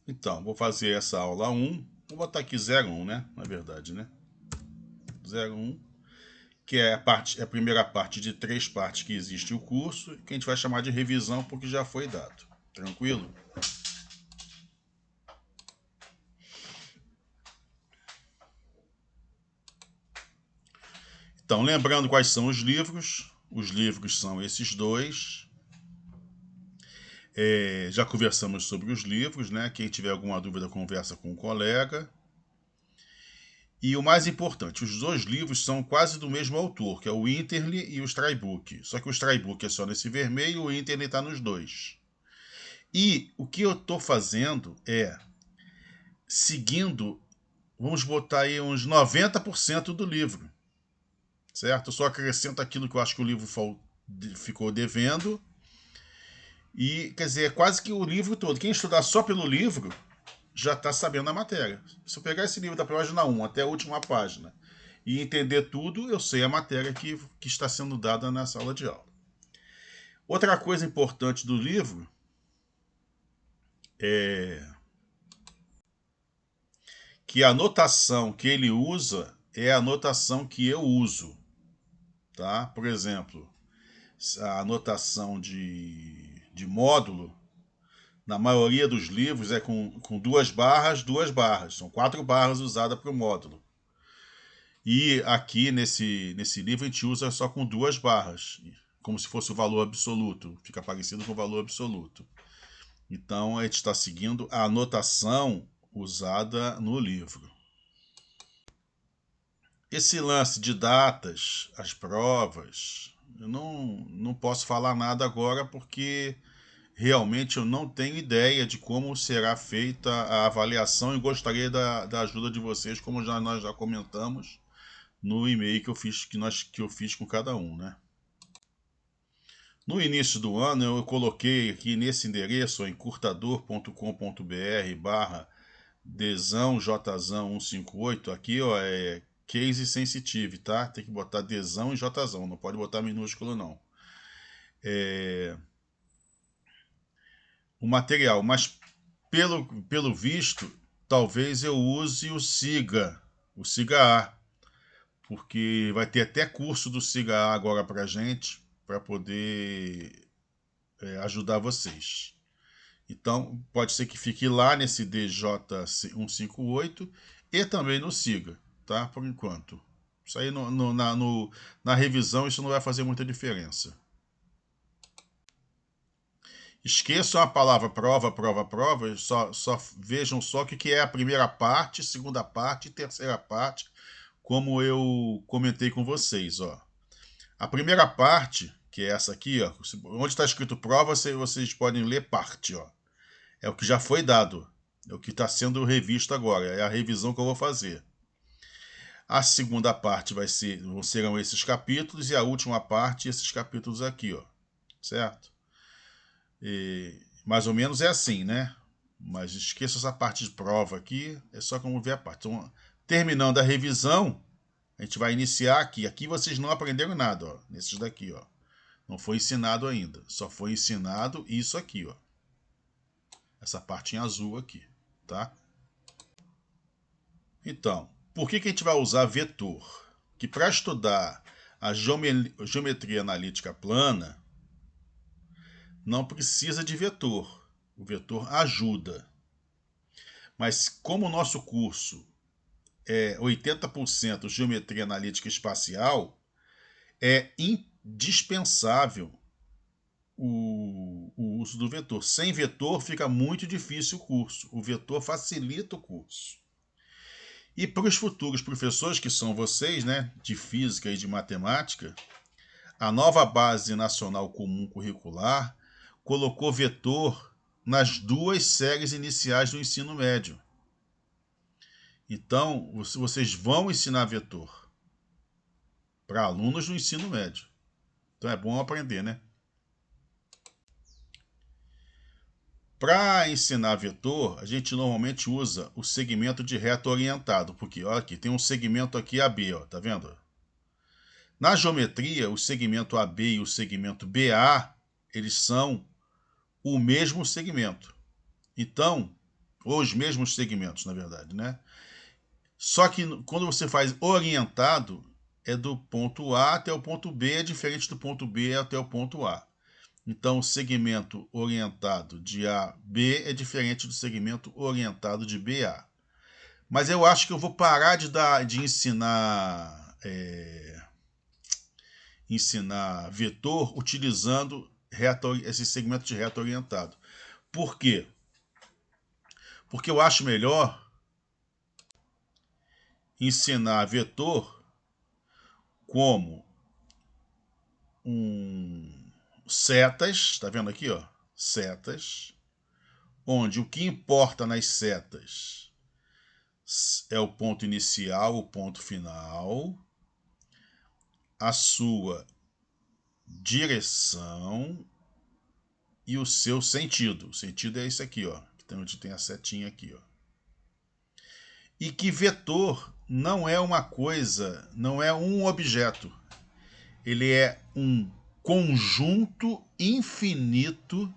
Então, vou fazer essa aula 1. Vou botar aqui 01, né? Na verdade, né? 01, que é a primeira parte de 3 partes que existe o curso, que a gente vai chamar de revisão porque já foi dado. Tranquilo? Então, lembrando quais são os livros. Os livros são esses dois. Já conversamos sobre os livros, né? Quem tiver alguma dúvida, conversa com um colega. E o mais importante, os dois livros são quase do mesmo autor, que é o Interley e o Straybook. Só que o Straybook é só nesse vermelho e o Interley está nos dois. E o que eu estou fazendo é seguindo, vamos botar aí uns 90% do livro, certo? Eu só acrescento aquilo que eu acho que o livro ficou devendo. E, quer dizer, é quase que o livro todo. Quem estudar só pelo livro já está sabendo a matéria. Se eu pegar esse livro da página 1 até a última página e entender tudo, eu sei a matéria que está sendo dada na sala de aula. Outra coisa importante do livro é que a anotação que ele usa é a anotação que eu uso. Tá? Por exemplo, a anotação de módulo, na maioria dos livros, é com 2 barras. São 4 barras usadas para o módulo. E aqui nesse livro a gente usa só com 2 barras, como se fosse o valor absoluto, fica parecido com o valor absoluto. Então a gente está seguindo a anotação usada no livro. Esse lance de datas, as provas, eu não posso falar nada agora porque realmente eu não tenho ideia de como será feita a avaliação e gostaria da ajuda de vocês, como nós já comentamos no e-mail que eu fiz com cada um, né? No início do ano eu coloquei aqui nesse endereço, encurtador.com.br desão jzão 158, aqui ó, é case sensitive, tá? Tem que botar desão e jzão, não pode botar minúsculo não. O material, mas pelo visto, talvez eu use o SIGA A, porque vai ter até curso do SIGA A agora pra gente, para poder ajudar vocês. Então, pode ser que fique lá nesse DJ158 e também no SIGA, tá? Por enquanto. Isso aí na revisão isso não vai fazer muita diferença. Esqueçam a palavra prova, prova, prova, só vejam só o que é a primeira parte, segunda parte e terceira parte, como eu comentei com vocês, ó. A primeira parte, que é essa aqui, ó, onde está escrito prova, vocês podem ler parte, ó. É o que já foi dado, é o que está sendo revisto agora, é a revisão que eu vou fazer. A segunda parte serão esses capítulos e a última parte esses capítulos aqui, ó, certo? Mais ou menos é assim, né? Mas esqueça essa parte de prova aqui, é só como ver a parte. Então, terminando a revisão, a gente vai iniciar aqui. Aqui vocês não aprenderam nada, ó, nesses daqui, ó. Não foi ensinado ainda, só foi ensinado isso aqui, ó. Essa parte em azul aqui, tá? Então, por que a gente vai usar vetor? Que para estudar a geometria analítica plana, não precisa de vetor. O vetor ajuda. Mas como o nosso curso é 80% geometria analítica espacial, é indispensável o uso do vetor. Sem vetor fica muito difícil o curso. O vetor facilita o curso. E para os futuros professores, que são vocês, né, de física e de matemática, a nova Base Nacional Comum Curricular colocou vetor nas 2 séries iniciais do ensino médio. Então, vocês vão ensinar vetor para alunos do ensino médio. Então é bom aprender, né? Para ensinar vetor, a gente normalmente usa o segmento de reto orientado, porque olha aqui, tem um segmento aqui AB, ó, tá vendo? Na geometria, o segmento AB e o segmento BA, eles são o mesmo segmento. Então, ou os mesmos segmentos, na verdade, né? Só que quando você faz orientado, é do ponto A até o ponto B, é diferente do ponto B até o ponto A. Então, o segmento orientado de A a B é diferente do segmento orientado de B a A. Mas eu acho que eu vou parar de ensinar vetor utilizando esse segmento de reto orientado. Por quê? Porque eu acho melhor ensinar vetor como setas, tá vendo aqui, ó? Setas, onde o que importa nas setas é o ponto inicial, o ponto final, a sua direção e o seu sentido. O sentido é esse aqui, ó, onde tem a setinha aqui, ó. E que vetor não é uma coisa, não é um objeto. Ele é um conjunto infinito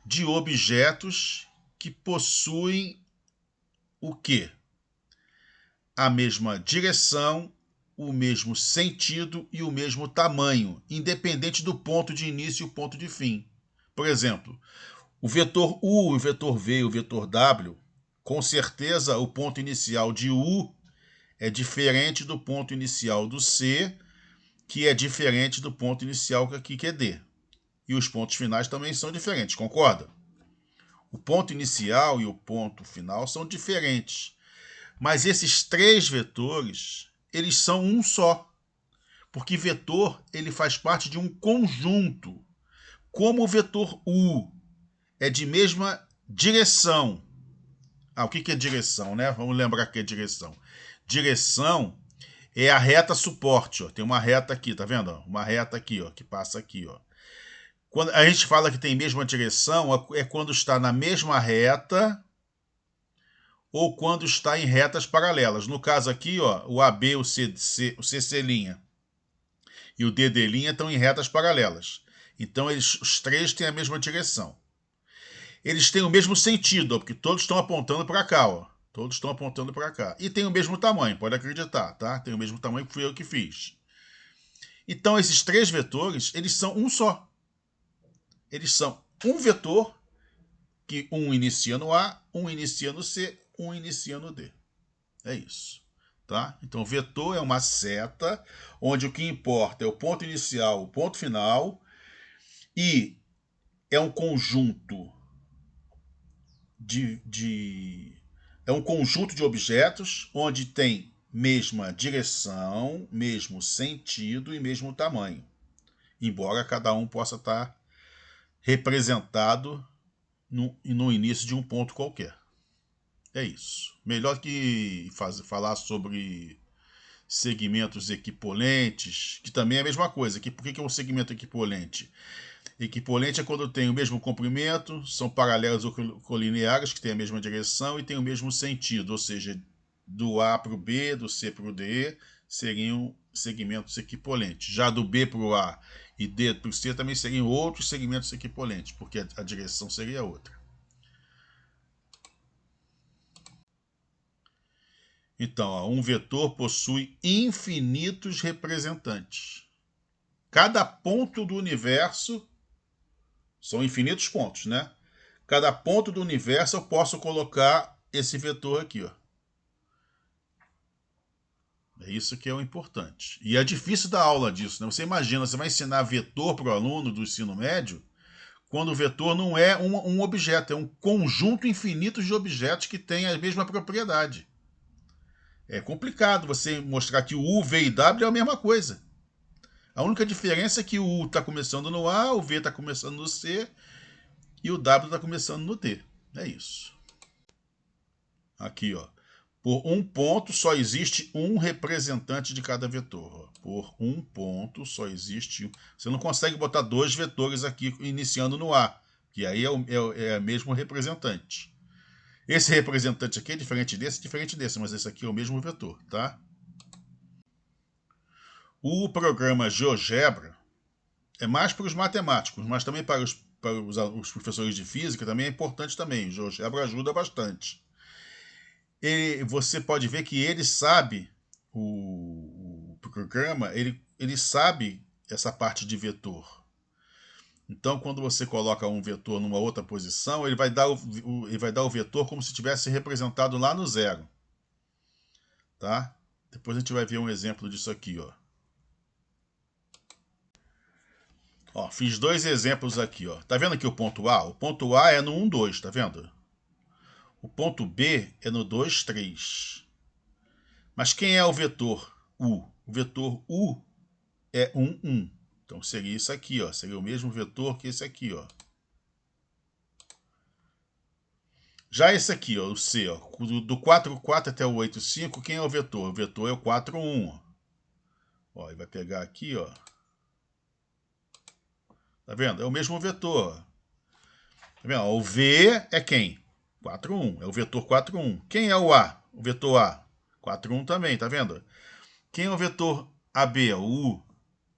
de objetos que possuem o quê? A mesma direção, o mesmo sentido e o mesmo tamanho, independente do ponto de início e o ponto de fim. Por exemplo, o vetor U, o vetor V e o vetor W, com certeza o ponto inicial de U é diferente do ponto inicial do C, que é diferente do ponto inicial aqui, que é D. E os pontos finais também são diferentes, concorda? O ponto inicial e o ponto final são diferentes. Mas esses três vetores, eles são um só. Porque vetor, ele faz parte de um conjunto. Como o vetor U é de mesma direção. O que é direção, né? Vamos lembrar que é direção. Direção é a reta suporte, ó. Tem uma reta aqui, tá vendo? Uma reta aqui, ó, que passa aqui, ó. Quando a gente fala que tem mesma direção, é quando está na mesma reta ou quando está em retas paralelas. No caso aqui, ó, o AB, o CC' e o DD' estão em retas paralelas. Então, os três têm a mesma direção. Eles têm o mesmo sentido, ó, porque todos estão apontando para cá, ó. Todos estão apontando para cá. E tem o mesmo tamanho, pode acreditar, tá? Tem o mesmo tamanho que fui eu que fiz. Então, esses três vetores, eles são um só. Eles são um vetor que um inicia no A, um inicia no C, um inicia no D. É isso. Tá? Então, vetor é uma seta onde o que importa é o ponto inicial, o ponto final, e é um conjunto é um conjunto de objetos onde tem mesma direção, mesmo sentido e mesmo tamanho, embora cada um possa estar representado no início de um ponto qualquer. É isso. Melhor que falar sobre segmentos equipolentes, que também é a mesma coisa. Por que é um segmento equipolente? Equipolente é quando tem o mesmo comprimento, são paralelos ou colineares, que têm a mesma direção e têm o mesmo sentido, ou seja, do A para o B, do C para o D, seriam segmentos equipolentes. Já do B para o A e D para o C também seriam outros segmentos equipolentes, porque a direção seria outra. Então, ó, um vetor possui infinitos representantes. Cada ponto do universo são infinitos pontos, né? Cada ponto do universo eu posso colocar esse vetor aqui, ó. É isso que é o importante. E é difícil dar aula disso, né? Você imagina, você vai ensinar vetor para o aluno do ensino médio, quando o vetor não é um objeto, é um conjunto infinito de objetos que têm a mesma propriedade. É complicado você mostrar que o U, V e W é a mesma coisa. A única diferença é que o U está começando no A, o V está começando no C e o W está começando no D. É isso. Aqui, ó. Por um ponto só existe um representante de cada vetor. Por um ponto só existe um. Você não consegue botar dois vetores aqui iniciando no A, que aí é o mesmo representante. Esse representante aqui é diferente desse, mas esse aqui é o mesmo vetor, tá? O programa GeoGebra é mais para os matemáticos, mas também para os para os professores de física também é importante também. O GeoGebra ajuda bastante. Você pode ver que ele sabe, o programa, ele sabe essa parte de vetor. Então, quando você coloca um vetor numa outra posição, ele vai dar o vetor como se tivesse representado lá no zero. Tá? Depois a gente vai ver um exemplo disso aqui, ó. Ó, fiz dois exemplos aqui, ó. Tá vendo aqui o ponto A? O ponto A é no 1, 2, tá vendo? O ponto B é no 2, 3. Mas quem é o vetor U? O vetor U é 1, 1. Então seria isso aqui, ó. Seria o mesmo vetor que esse aqui, ó. Já esse aqui, ó, o C, ó, do 4, 4 até o 8, 5, quem é o vetor? O vetor é o 4, 1. Ó, ele vai pegar aqui, ó. Tá vendo? É o mesmo vetor. Tá vendo? O V é quem? 4, 1. É o vetor 4, 1. Quem é o A? O vetor A. 4, 1 também, tá vendo? Quem é o vetor AB? O U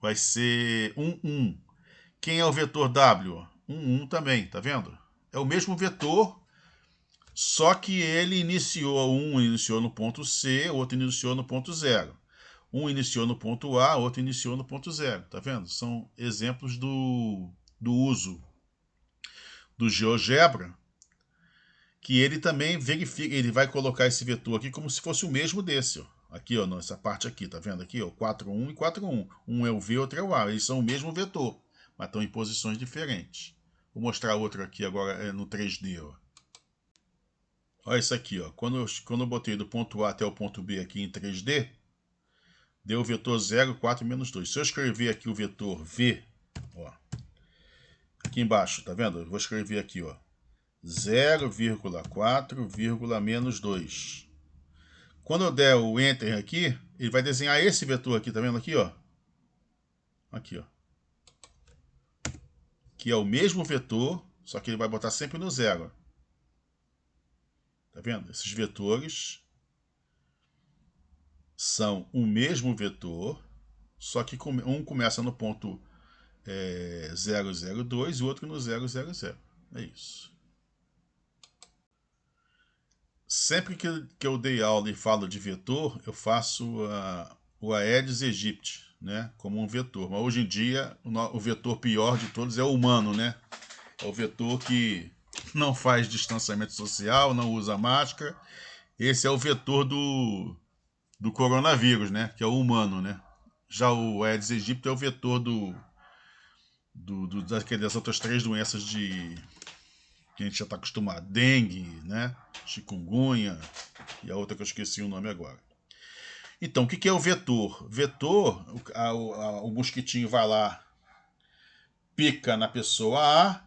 vai ser 1, 1. Quem é o vetor W? 1, 1 também, tá vendo? É o mesmo vetor, só que ele iniciou, um iniciou no ponto C, outro iniciou no ponto 0. Um iniciou no ponto A, outro iniciou no ponto 0, tá vendo? São exemplos do uso do GeoGebra, que ele também verifica, ele vai colocar esse vetor aqui como se fosse o mesmo desse, ó. Aqui, ó, nessa parte aqui, tá vendo aqui, ó, 4, 1 e 4, 1. Um é o V, outro é o A. Eles são o mesmo vetor, mas estão em posições diferentes. Vou mostrar outro aqui agora no 3D, ó. Olha isso aqui, ó. Quando eu botei do ponto A até o ponto B aqui em 3D, deu o vetor 0, 4, menos 2. Se eu escrever aqui o vetor V, ó, aqui embaixo, tá vendo? Eu vou escrever aqui, ó, 0,4, menos 2. Quando eu der o Enter aqui, ele vai desenhar esse vetor aqui, tá vendo aqui, ó? Aqui, ó. Que é o mesmo vetor, só que ele vai botar sempre no 0. Tá vendo? Esses vetores são o mesmo vetor, só que um começa no ponto 002 e o outro no 000. É isso. Sempre que eu dei aula e falo de vetor, eu faço o Aedes aegypti, né, como um vetor. Mas hoje em dia, o vetor pior de todos é o humano, né? É o vetor que não faz distanciamento social, não usa máscara. Esse é o vetor do coronavírus, né? Que é o humano, né? Já o Aedes aegypti é o vetor das outras três doenças que a gente já está acostumado. Dengue, né? Chikungunya e a outra que eu esqueci o nome agora. Então, o que é o vetor? Vetor, o mosquitinho vai lá, pica na pessoa A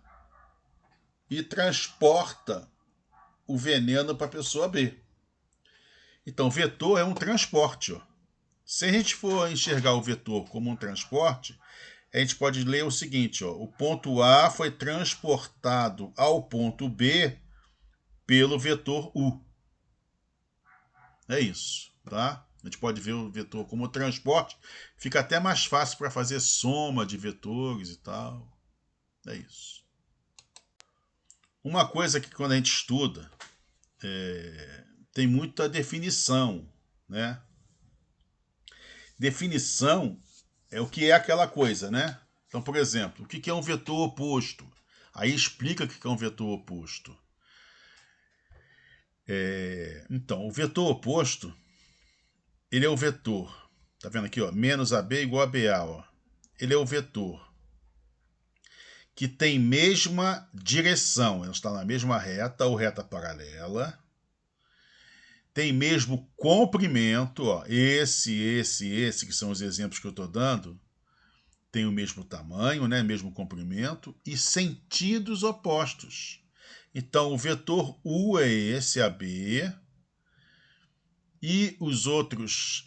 e transporta o veneno para a pessoa B. Então, vetor é um transporte. Ó. Se a gente for enxergar o vetor como um transporte, a gente pode ler o seguinte, ó, o ponto A foi transportado ao ponto B pelo vetor U. É isso, tá? A gente pode ver o vetor como transporte. Fica até mais fácil para fazer soma de vetores e tal. É isso. Uma coisa que quando a gente estuda, tem muita definição, né? Definição é o que é aquela coisa, né? Então, por exemplo, o que é um vetor oposto? Aí explica o que é um vetor oposto. Então, o vetor oposto, ele é o vetor. Tá vendo aqui, ó? Menos AB igual a BA, ó. Ele é o vetor que tem mesma direção. Ele está na mesma reta ou reta paralela. Tem mesmo comprimento, ó. Esse, que são os exemplos que eu estou dando, tem o mesmo tamanho, né? Mesmo comprimento e sentidos opostos. Então, o vetor U é esse, AB, e os outros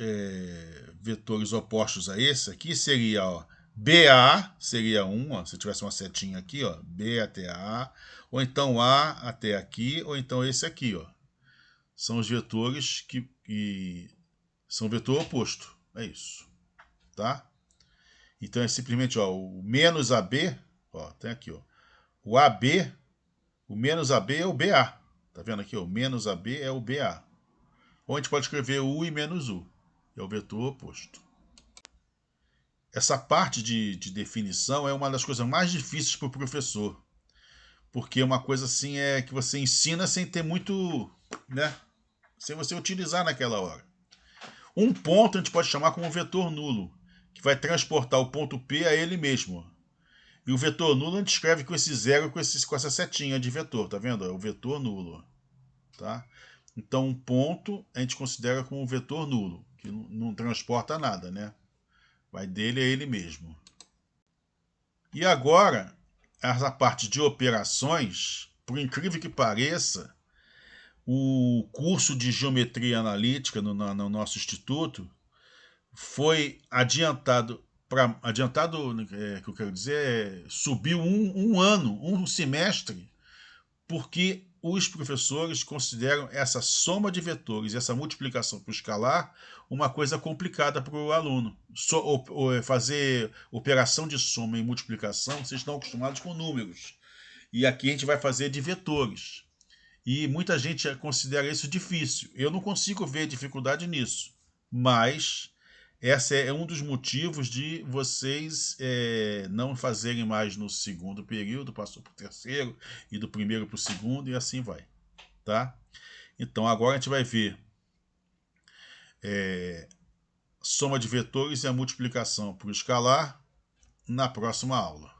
vetores opostos a esse aqui seria, ó, BA, seria um, ó, se tivesse uma setinha aqui, ó, B até A, ou então A até aqui, ou então esse aqui, ó. São os vetores que são vetor oposto. É isso, tá? Então é simplesmente, ó, o menos AB, ó, tem aqui, ó. O AB, o menos AB é o BA. Tá vendo aqui? O menos AB é o BA. Ou a gente pode escrever U e menos U. É o vetor oposto. Essa parte de definição é uma das coisas mais difíceis para o professor. Porque uma coisa assim é que você ensina sem ter muito, né? Sem você utilizar naquela hora. Um ponto a gente pode chamar como vetor nulo, que vai transportar o ponto P a ele mesmo. E o vetor nulo a gente escreve com esse zero, com essa setinha de vetor, tá vendo? É o vetor nulo. Tá? Então, um ponto a gente considera como um vetor nulo, que não transporta nada, né? Vai dele a ele mesmo. E agora, essa parte de operações, por incrível que pareça, o curso de geometria analítica no nosso instituto foi adiantado. Adiantado, que eu quero dizer, subiu um ano, um semestre, porque os professores consideram essa soma de vetores e essa multiplicação para o escalar uma coisa complicada para o aluno. Fazer operação de soma e multiplicação, vocês estão acostumados com números. E aqui a gente vai fazer de vetores. E muita gente considera isso difícil. Eu não consigo ver dificuldade nisso. Mas esse é um dos motivos de vocês não fazerem mais no segundo período, passou para o terceiro, e do primeiro para o segundo, e assim vai. Tá? Então agora a gente vai ver soma de vetores e a multiplicação por escalar na próxima aula.